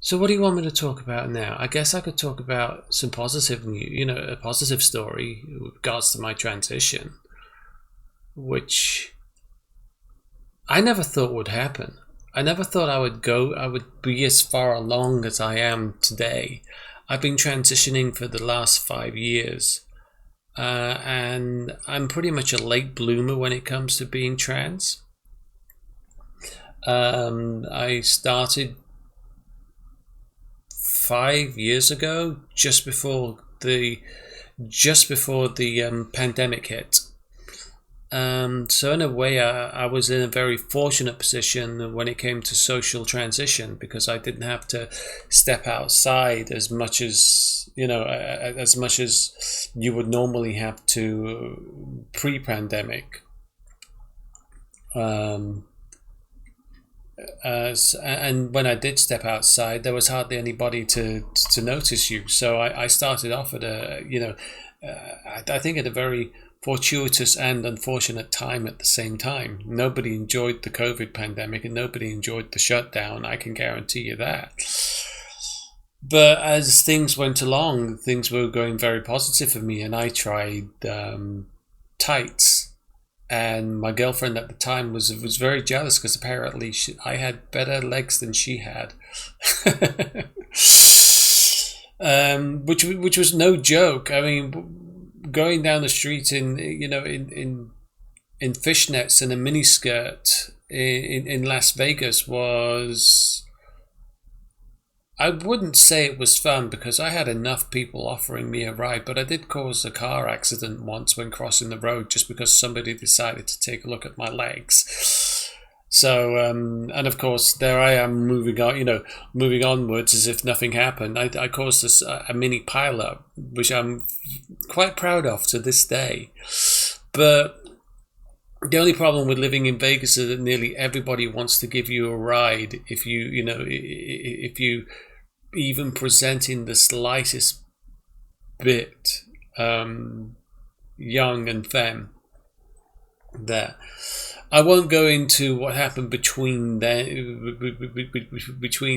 So what do you want me to talk about now? I guess I could talk about some positive, a positive story with regards to my transition, which I never thought would happen. I never thought I would be as far along as I am today. I've been transitioning for the last 5 years, and I'm pretty much a late bloomer when it comes to being trans. I started 5 years ago, just before the pandemic hit. So in a way, I was in a very fortunate position when it came to social transition because I didn't have to step outside as much as you would normally have to pre-pandemic. Um, and when I did step outside, there was hardly anybody to notice you. So I started off at I think at a very fortuitous and unfortunate time at the same time. Nobody enjoyed the COVID pandemic and nobody enjoyed the shutdown. I can guarantee you that. But as things went along, things were going very positive for me, and I tried tights. And my girlfriend at the time was very jealous because apparently I had better legs than she had, which was no joke. I mean, going down the street in fishnets and a miniskirt in Las Vegas was. I wouldn't say it was fun because I had enough people offering me a ride, but I did cause a car accident once when crossing the road just because somebody decided to take a look at my legs. So, and of course, there I am moving onwards as if nothing happened. I caused a mini pileup, which I'm quite proud of to this day. But the only problem with living in Vegas is that nearly everybody wants to give you a ride if if you even present in the slightest bit young and femme. There, I won't go into what happened between then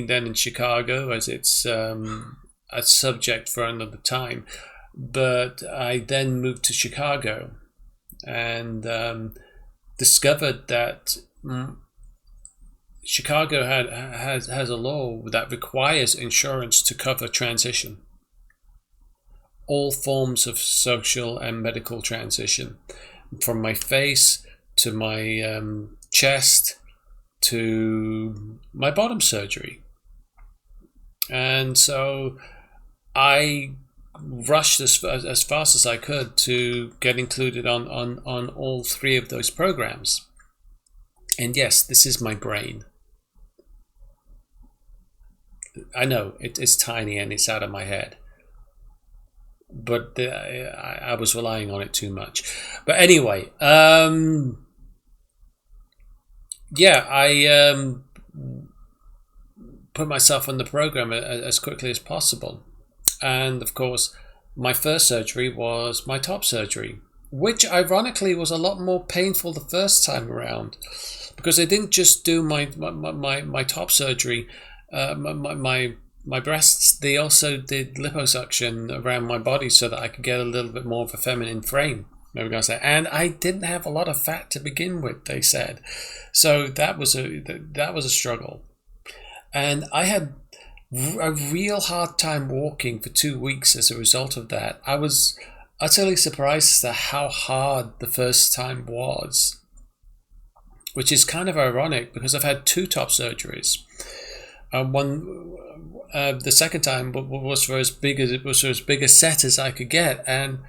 and Chicago, as it's a subject for another time. But I then moved to Chicago and discovered that Chicago has a law that requires insurance to cover transition, all forms of social and medical transition, from my face to my chest to my bottom surgery. And so I rushed as fast as I could to get included on all three of those programs. And yes, this is my brain. I know it's tiny and it's out of my head, but I was relying on it too much. But anyway, yeah, I put myself on the program as quickly as possible. And of course, my first surgery was my top surgery, which ironically was a lot more painful the first time around, because they didn't just do my top surgery, my breasts. They also did liposuction around my body so that I could get a little bit more of a feminine frame. Maybe gonna say, and I didn't have a lot of fat to begin with. They said, so that was a struggle, and I had a real hard time walking for 2 weeks as a result of that. I was utterly surprised as to how hard the first time was, which is kind of ironic because I've had two top surgeries. The second time was for as big a set as I could get, and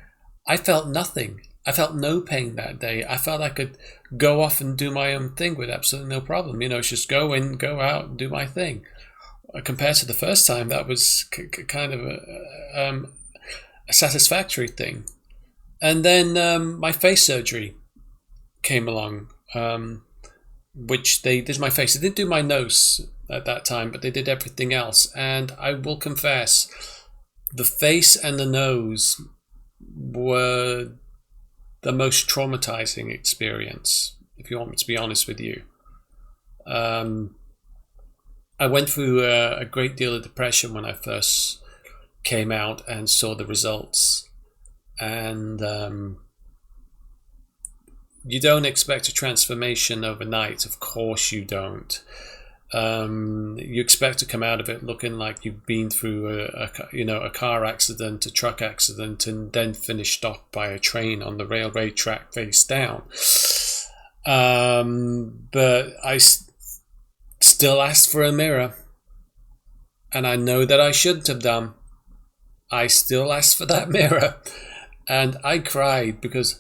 I felt nothing. I felt no pain that day. I felt I could go off and do my own thing with absolutely no problem. Just go in, go out, and do my thing. Compared to the first time, that was kind of a satisfactory thing. And then my face surgery came along, which they did my face. They didn't do my nose at that time, but they did everything else. And I will confess, the face and the nose were the most traumatizing experience, if you want me to be honest with you. I went through a great deal of depression when I first came out and saw the results. And you don't expect a transformation overnight. Of course you don't. You expect to come out of it looking like you've been through a car accident, a truck accident, and then finished off by a train on the railway track face down. But I still asked for a mirror, and I know that I shouldn't have done. I still asked for that mirror, and I cried because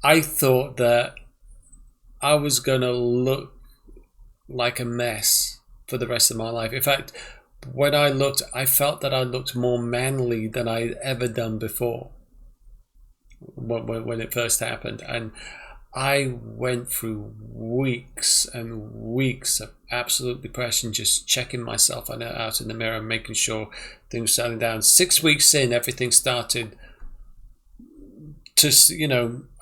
I thought that I was going to look like a mess for the rest of my life. In fact, when I looked, I felt that I looked more manly than I'd ever done before when it first happened. And I went through weeks and weeks of absolute depression, just checking myself out in the mirror, making sure things were settling down. 6 weeks in, everything started to,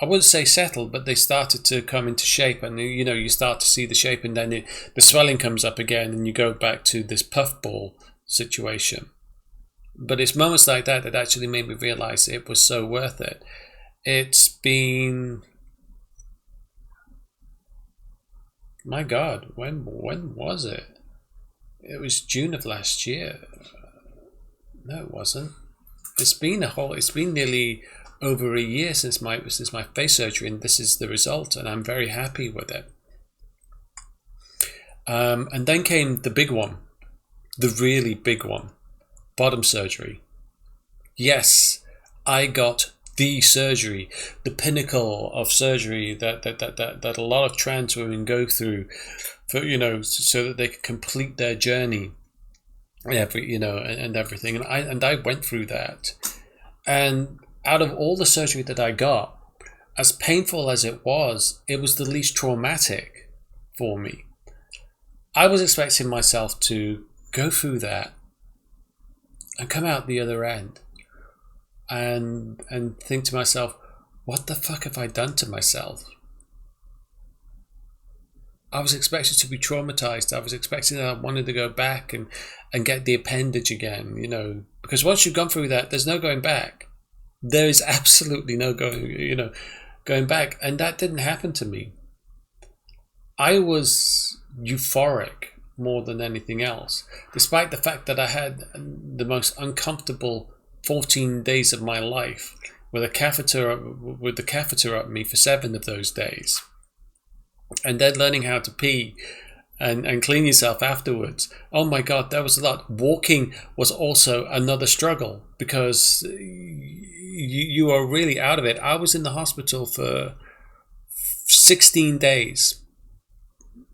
I wouldn't say settle, but they started to come into shape, and you start to see the shape, and then the swelling comes up again, and you go back to this puffball situation. But it's moments like that that actually made me realize it was so worth it. It's been, my God, when was it? It was June of last year. No, it wasn't. It's been nearly over a year since my face surgery, and this is the result, and I'm very happy with it. And then came the big one, the really big one, bottom surgery. Yes, I got the surgery, the pinnacle of surgery that a lot of trans women go through, for so that they can complete their journey, and everything. And I went through that, and out of all the surgery that I got, as painful as it was the least traumatic for me. I was expecting myself to go through that and come out the other end and think to myself, what the fuck have I done to myself? I was expected to be traumatized. I was expecting that I wanted to go back and get the appendage again, because once you've gone through that, there's no going back. There is absolutely no going back. And that didn't happen to me. I was euphoric more than anything else, despite the fact that I had the most uncomfortable 14 days of my life with the catheter up me for 7 of those days. And then learning how to pee and clean yourself afterwards. Oh my God, that was a lot. Walking was also another struggle because you are really out of it. I was in the hospital for 16 days,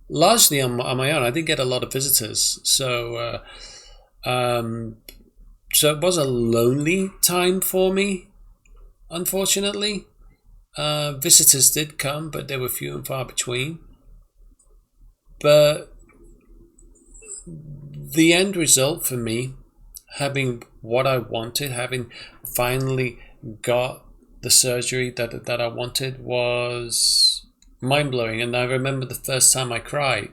largely on my own. I didn't get a lot of visitors, so it was a lonely time for me, unfortunately. Visitors did come, but they were few and far between. But the end result for me, having what I wanted, having finally got the surgery that I wanted, was mind-blowing. And I remember the first time I cried,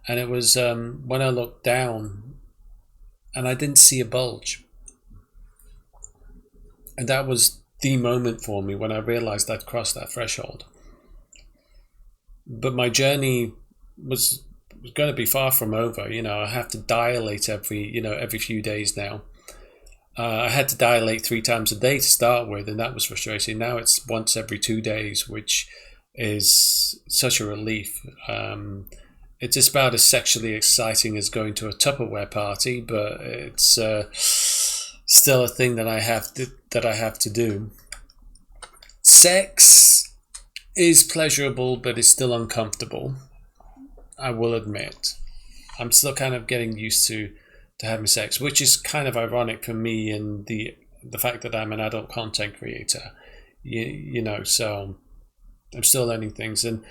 and it was when I looked down and I didn't see a bulge. And that was the moment for me when I realized I'd crossed that threshold. But my journey was going to be far from over. I have to dilate every few days now. I had to dilate 3 times a day to start with, and that was frustrating. Now it's once every 2 days, which is such a relief. It's just about as sexually exciting as going to a Tupperware party, but it's still a thing that I have to do. Sex is pleasurable, but it's still uncomfortable. I will admit. I'm still kind of getting used to having sex, which is kind of ironic for me, and the fact that I'm an adult content creator. So I'm still learning things. And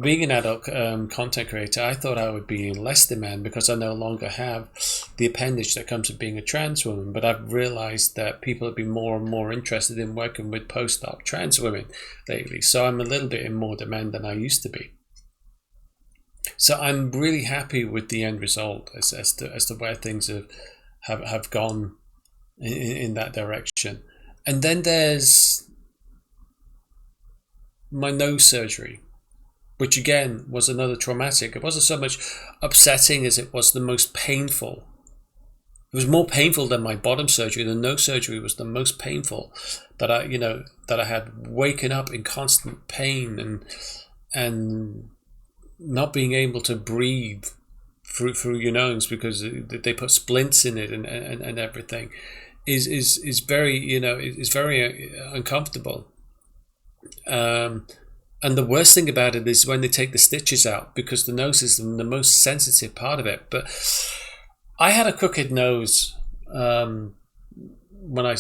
being an adult content creator, I thought I would be in less demand because I no longer have the appendage that comes with being a trans woman. But I've realized that people have been more and more interested in working with post-op trans women lately. So I'm a little bit in more demand than I used to be. So I'm really happy with the end result as to where things have gone in that direction. And then there's my nose surgery, which again was another traumatic. It wasn't so much upsetting as it was the most painful. It was more painful than my bottom surgery. The nose surgery was the most painful, that I had waken up in constant pain and not being able to breathe through your nose because they put splints in it and everything is very is very uncomfortable. And the worst thing about it is when they take the stitches out, because the nose is the most sensitive part of it. But I had a crooked nose when I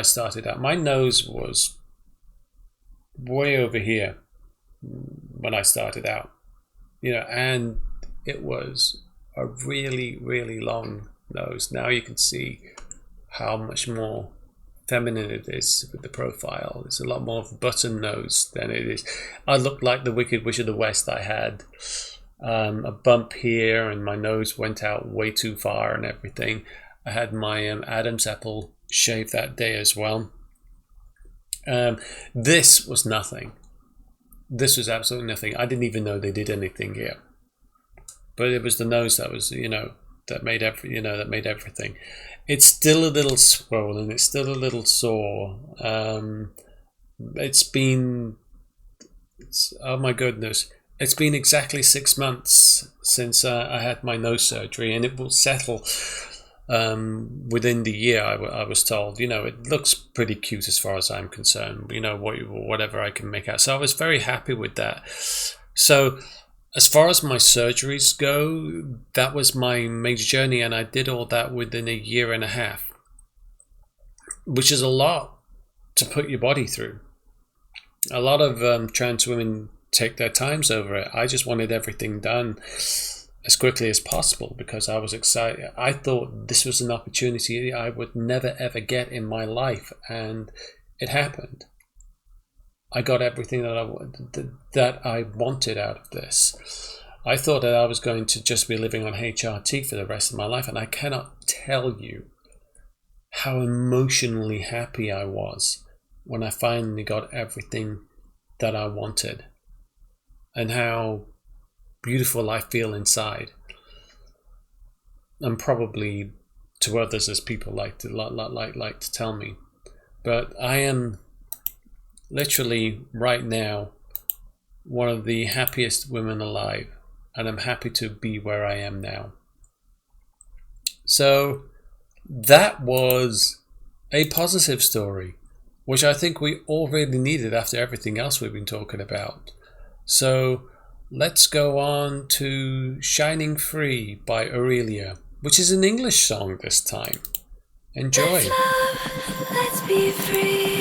started out. My nose was way over here when I started out, and it was a really, really long nose. Now you can see how much more feminine it is with the profile. It's a lot more of a button nose than it is. I looked like the Wicked Witch of the West. I had a bump here, and my nose went out way too far and everything. I had my Adam's apple shaved that day as well. This was nothing. This was absolutely nothing. I didn't even know they did anything here. But it was the nose that was, that made everything. It's still a little swollen. It's still a little sore. Oh my goodness. It's been exactly 6 months since I had my nose surgery, and it will settle within the year. I was told. It looks pretty cute as far as I'm concerned. Whatever I can make out. So I was very happy with that. So as far as my surgeries go, that was my major journey, and I did all that within a year and a half, which is a lot to put your body through. A lot of trans women take their times over it. I just wanted everything done as quickly as possible because I was excited. I thought this was an opportunity I would never ever get in my life, and it happened. I got everything that I wanted out of this. I thought that I was going to just be living on HRT for the rest of my life, and I cannot tell you how emotionally happy I was when I finally got everything that I wanted, and how beautiful I feel inside. And probably to others, as people like to tell me, but I am literally right now one of the happiest women alive, and I'm happy to be where I am now. So that was a positive story, which I think we all really needed after everything else we've been talking about. So let's go on to Shining Free by Aurelia, which is an English song this time. Enjoy. Let's love, let's be free.